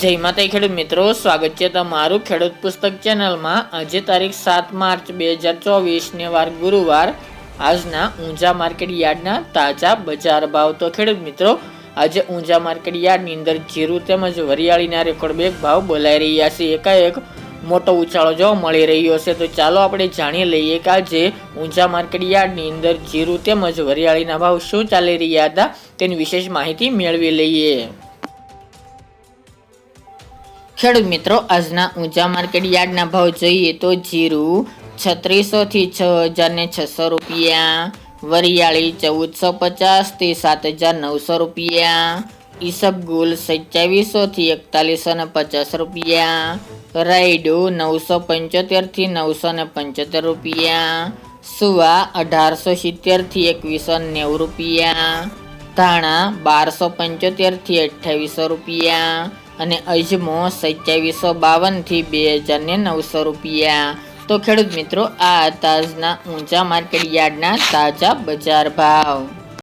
જય માતા ખેડૂત મિત્રો, સ્વાગત છે તમારું ખેડૂત પુસ્તક ચેનલમાં। આજે તારીખ 7 માર્ચ 2024 ને વાર ગુરુવાર। આજના ઊંઝા માર્કેટ યાર્ડના તાજા બજાર ભાવ। તો ખેડૂત મિત્રો, આજે ઊંઝા માર્કેટ યાર્ડની અંદર જીરું તેમજ વરિયાળીના રેકોર્ડ બ્રેક ભાવ બોલાઈ રહ્યા છે। એકાએક મોટો ઉછાળો જોવા મળી રહ્યો છે। તો ચાલો આપણે જાણી લઈએ કે આજે ઊંઝા માર્કેટ યાર્ડની અંદર જીરું તેમજ વરિયાળીના ભાવ શું ચાલી રહ્યા હતા તેની વિશેષ માહિતી મેળવી લઈએ। ખેડૂત મિત્રો, આજના ઊંઝા માર્કેટ યાર્ડના ભાવ જોઈએ તો જીરું 3600 થી 6600 રૂપિયા, વરિયાળી 1450 થી 7900 રૂપિયા, ઈસબગુલ 2700 થી 4150 રૂપિયા, રાયડું 975 થી 975 રૂપિયા, સુવા 1870 થી 2190 રૂપિયા, ધાણા 1275 થી 2800 રૂપિયા અને અજમો 2752 થી 2900 રૂપિયા। તો ખેડૂત મિત્રો, આ તાજના ઊંઝા માર્કેટ યાર્ડના તાજા બજાર ભાવ।